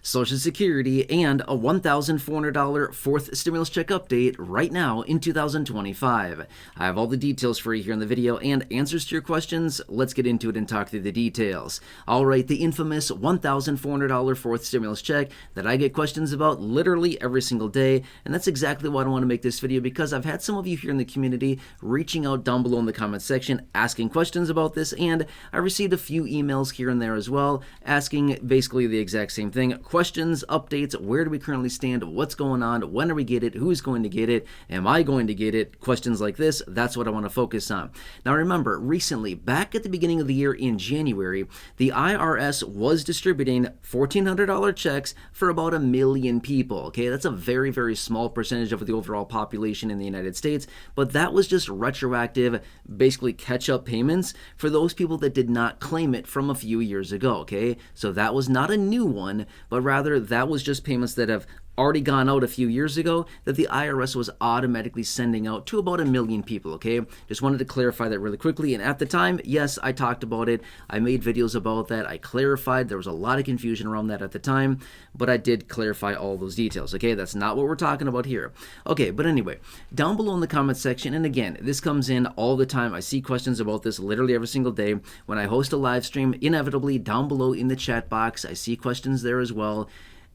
Social Security, and a $1,400 fourth stimulus check update right now in 2025. I have all the details for you here in the video and answers to your questions. Let's get into it and talk through the details. Alright, the infamous $1,400 fourth stimulus check that I get questions about literally every single day, and that's exactly why I want to make this video, because I've had some of you here in the community reaching out down below in the comment section asking questions about this, and I received a few emails here and there as well asking basically the exact same thing. Questions, updates, where do we currently stand, what's going on, when are we get it, who's going to get it, am I going to get it, questions like this. That's what I want to focus on. Now remember, recently, back at the beginning of the year in January, the IRS was distributing $1,400 checks for about 1 million people. Okay, that's a very, very small percentage of the overall population in the United States, but that was just retroactive, basically catch-up payments for those people that did not claim it from a few years ago. Okay, so that was not a new one, but rather that was just payments that have already gone out a few years ago that the IRS was automatically sending out to about 1 million people, okay? Just wanted to clarify that really quickly. And at the time, yes, I talked about it. I made videos about that. I clarified. There was a lot of confusion around that at the time, but I did clarify all those details, okay? That's not what we're talking about here. Okay, but anyway, down below in the comment section, and again, this comes in all the time. I see questions about this literally every single day. When I host a live stream, inevitably down below in the chat box, I see questions there as well.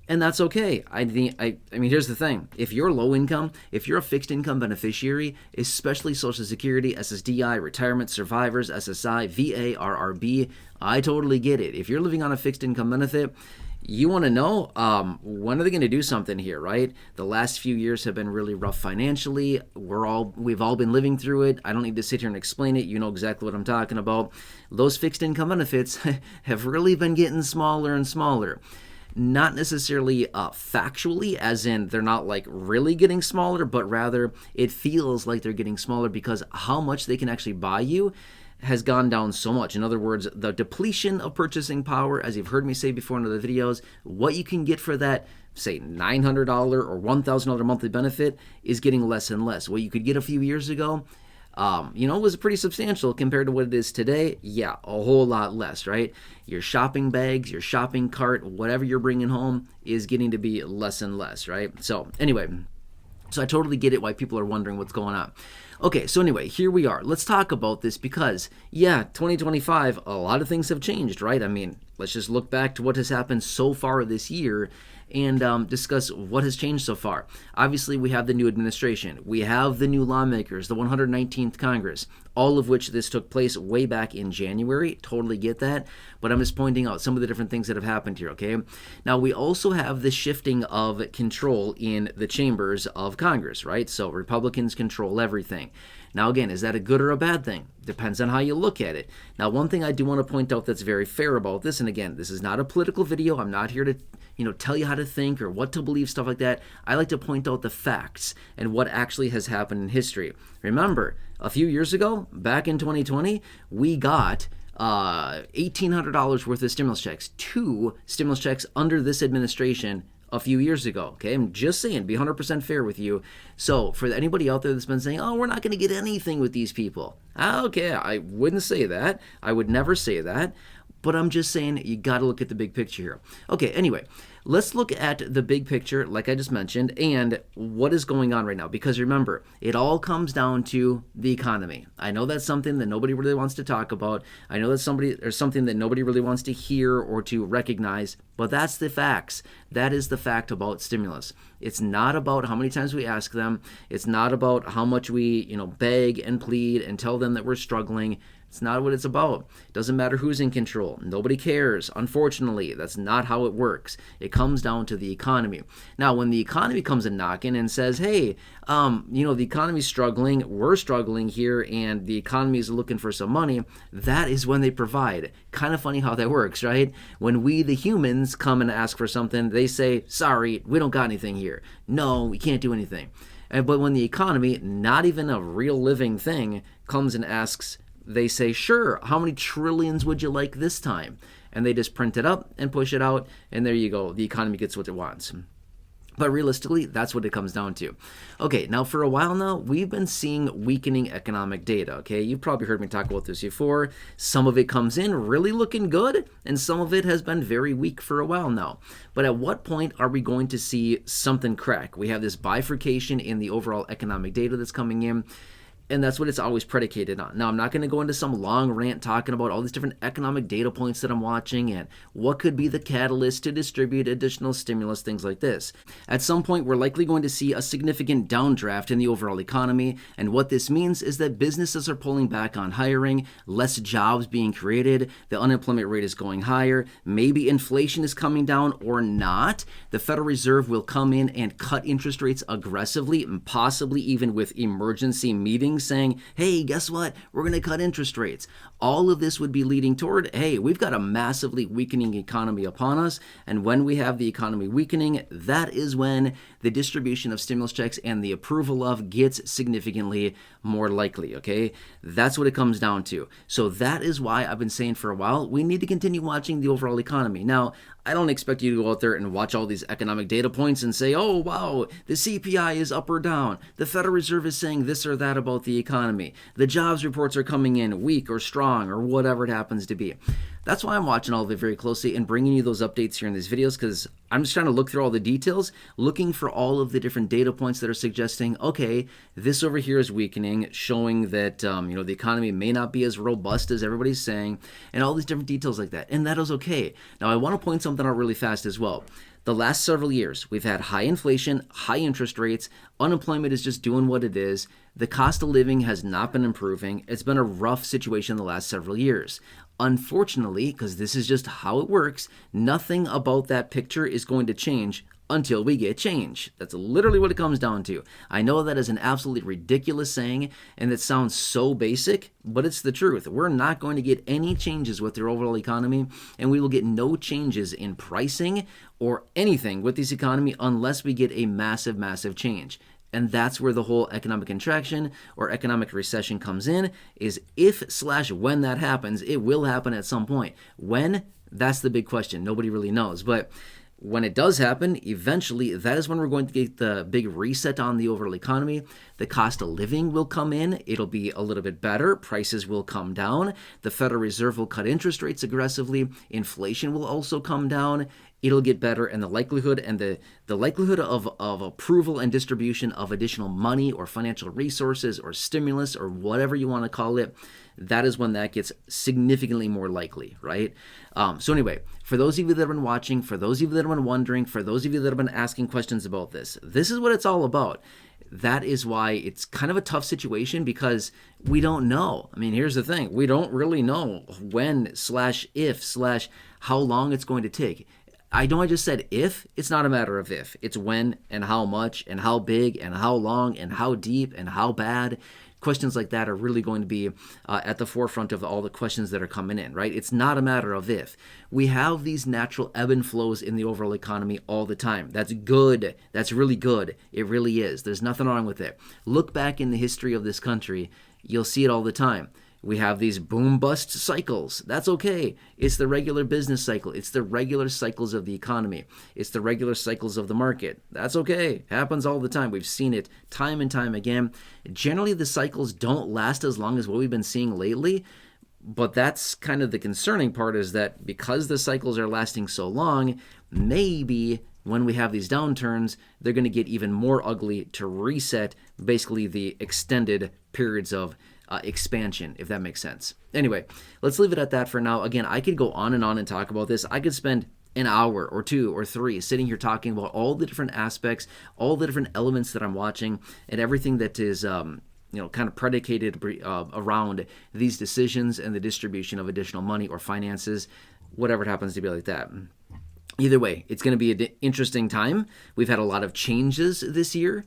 And that's okay. I mean, here's the thing. If you're low income, if you're a fixed income beneficiary, especially Social Security, SSDI, retirement, survivors, SSI, VA, RRB, I totally get it. If you're living on a fixed income benefit, you want to know, when are they going to do something here, right? The last few years have been really rough financially. We've all been living through it. I don't need to sit here and explain it. You know exactly what I'm talking about. Those fixed income benefits have really been getting smaller and smaller. Not necessarily factually, as in they're not like really getting smaller, but rather it feels like they're getting smaller because how much they can actually buy you has gone down so much. In other words, the depletion of purchasing power, as you've heard me say before in other videos, what you can get for that, say, $900 or $1,000 monthly benefit is getting less and less. What you could get a few years ago, was pretty substantial compared to what it is today. Yeah, a whole lot less, right? Your shopping bags, your shopping cart, whatever you're bringing home is getting to be less and less, right? So anyway, so I totally get it why people are wondering what's going on. Okay, so anyway, here we are. Let's talk about this because, yeah, 2025, a lot of things have changed, right? I mean, let's just look back to what has happened so far this year and discuss what has changed so far. Obviously, we have the new administration. We have the new lawmakers, the 119th Congress, all of which this took place way back in January. Totally get that. But I'm just pointing out some of the different things that have happened here, okay? Now, we also have the shifting of control in the chambers of Congress, right? So Republicans control everything. Now, again, is that a good or a bad thing? Depends on how you look at it. Now, one thing I do want to point out that's very fair about this, and again, this is not a political video. I'm not here to tell you how to think or what to believe, stuff like that. I like to point out the facts and what actually has happened in history. Remember, a few years ago, back in 2020, we got $1,800 worth of stimulus checks, 2 stimulus checks under this administration a few years ago. Okay, I'm just saying, be 100% fair with you. So for anybody out there that's been saying, oh, we're not going to get anything with these people. Okay, I wouldn't say that. I would never say that. But I'm just saying you got to look at the big picture here. Okay, anyway, let's look at the big picture, like I just mentioned, and what is going on right now. Because remember, it all comes down to the economy. I know that's something that nobody really wants to talk about. I know that's something that nobody really wants to hear or to recognize, but that's the facts. That is the fact about stimulus. It's not about how many times we ask them. It's not about how much we, beg and plead and tell them that we're struggling. It's not what it's about. It doesn't matter who's in control. Nobody cares. Unfortunately, that's not how it works. It comes down to the economy. Now, when the economy comes in knocking and says, hey, the economy's struggling, we're struggling here, and the economy is looking for some money, that is when they provide. Kind of funny how that works, right? When we, the humans, come and ask for something, they say, sorry, we don't got anything here. No, we can't do anything. But when the economy, not even a real living thing, comes and asks, they say, sure, how many trillions would you like this time? And they just print it up and push it out, and there you go. The economy gets what it wants. But realistically, that's what it comes down to. Okay, now for a while now, we've been seeing weakening economic data, okay? You've probably heard me talk about this before. Some of it comes in really looking good, and some of it has been very weak for a while now. But at what point are we going to see something crack? We have this bifurcation in the overall economic data that's coming in, and that's what it's always predicated on. Now, I'm not going to go into some long rant talking about all these different economic data points that I'm watching and what could be the catalyst to distribute additional stimulus, things like this. At some point, we're likely going to see a significant downdraft in the overall economy, and what this means is that businesses are pulling back on hiring, less jobs being created, the unemployment rate is going higher, maybe inflation is coming down or not. The Federal Reserve will come in and cut interest rates aggressively, and possibly even with emergency meetings saying, hey, guess what? We're going to cut interest rates. All of this would be leading toward, hey, we've got a massively weakening economy upon us. And when we have the economy weakening, that is when the distribution of stimulus checks and the approval of gets significantly more likely, okay? That's what it comes down to. So that is why I've been saying for a while, we need to continue watching the overall economy. Now, I don't expect you to go out there and watch all these economic data points and say, oh, wow, the CPI is up or down. The Federal Reserve is saying this or that about the economy. The jobs reports are coming in weak or strong or whatever it happens to be. That's why I'm watching all of it very closely and bringing you those updates here in these videos, because I'm just trying to look through all the details, looking for all of the different data points that are suggesting, okay, this over here is weakening, showing that the economy may not be as robust as everybody's saying, and all these different details like that. And that is okay. Now, I want to point something out really fast as well. The last several years, we've had high inflation, high interest rates, unemployment is just doing what it is. The cost of living has not been improving. It's been a rough situation the last several years. Unfortunately, because this is just how it works, nothing about that picture is going to change until we get change. That's literally what it comes down to. I know that is an absolutely ridiculous saying, and it sounds so basic, but it's the truth. We're not going to get any changes with the overall economy, and we will get no changes in pricing or anything with this economy unless we get a massive, massive change. And that's where the whole economic contraction or economic recession comes in, is if/when that happens. It will happen at some point. When? That's the big question. Nobody really knows. But when it does happen, eventually, that is when we're going to get the big reset on the overall economy. The cost of living will come in. It'll be a little bit better. Prices will come down. The Federal Reserve will cut interest rates aggressively. Inflation will also come down. It'll get better, and the likelihood of approval and distribution of additional money or financial resources or stimulus or whatever you want to call it, that is when that gets significantly more likely, right? So anyway, for those of you that have been watching, for those of you that have been wondering, for those of you that have been asking questions about this is what it's all about. That is why it's kind of a tough situation, because we don't know. I mean, here's the thing. We don't really know when/if/how long it's going to take. I know I just said if. It's not a matter of if. It's when and how much and how big and how long and how deep and how bad. Questions like that are really going to be at the forefront of all the questions that are coming in, right? It's not a matter of if. We have these natural ebb and flows in the overall economy all the time. That's good. That's really good. It really is. There's nothing wrong with it. Look back in the history of this country. You'll see it all the time. We have these boom-bust cycles. That's okay. It's the regular business cycle. It's the regular cycles of the economy. It's the regular cycles of the market. That's okay. Happens all the time. We've seen it time and time again. Generally, the cycles don't last as long as what we've been seeing lately, but that's kind of the concerning part, is that because the cycles are lasting so long, maybe when we have these downturns, they're going to get even more ugly to reset basically the extended periods of expansion, if that makes sense. Anyway, let's leave it at that for now. Again, I could go on and talk about this. I could spend an hour or 2 or 3 sitting here talking about all the different aspects, all the different elements that I'm watching, and everything that is kind of predicated around these decisions and the distribution of additional money or finances, whatever it happens to be like that. Either way, it's going to be an interesting time. We've had a lot of changes this year,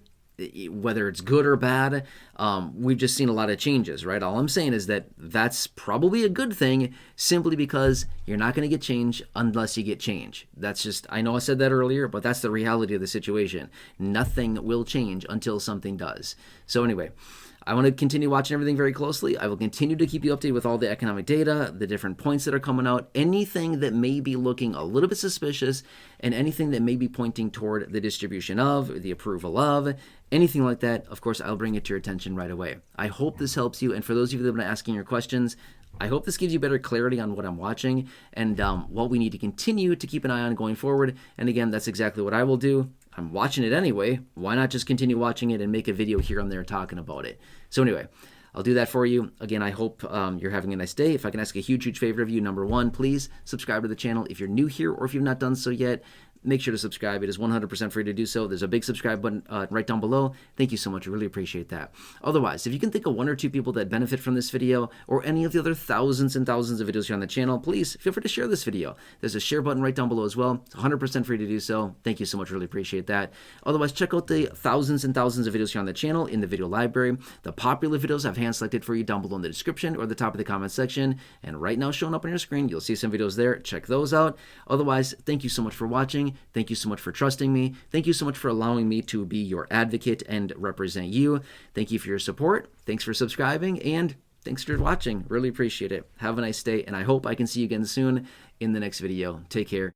whether it's good or bad. we've just seen a lot of changes, right? All I'm saying is that that's probably a good thing, simply because you're not going to get change unless you get change. That's just, I know I said that earlier, but that's the reality of the situation. Nothing will change until something does. So anyway, I want to continue watching everything very closely. I will continue to keep you updated with all the economic data, the different points that are coming out, anything that may be looking a little bit suspicious, and anything that may be pointing toward the distribution of, the approval of, anything like that. Of course, I'll bring it to your attention right away. I hope this helps you. And for those of you that have been asking your questions, I hope this gives you better clarity on what I'm watching and what we need to continue to keep an eye on going forward. And again, that's exactly what I will do. I'm watching it anyway. Why not just continue watching it and make a video here and there talking about it? So anyway, I'll do that for you. Again, I hope you're having a nice day. If I can ask a huge, huge favor of you, number one, please subscribe to the channel. If you're new here or if you've not done so yet, make sure to subscribe. It is 100% free to do so. There's a big subscribe button right down below. Thank you so much. I really appreciate that. Otherwise, if you can think of one or two people that benefit from this video or any of the other thousands and thousands of videos here on the channel, please feel free to share this video. There's a share button right down below as well. It's 100% free to do so. Thank you so much. Really appreciate that. Otherwise, check out the thousands and thousands of videos here on the channel in the video library. The popular videos I've hand selected for you down below in the description or the top of the comment section. And right now showing up on your screen, you'll see some videos there. Check those out. Otherwise, thank you so much for watching. Thank you so much for trusting me. Thank you so much for allowing me to be your advocate and represent you. Thank you for your support. Thanks for subscribing, and thanks for watching. Really appreciate it. Have a nice day, and I hope I can see you again soon in the next video. Take care.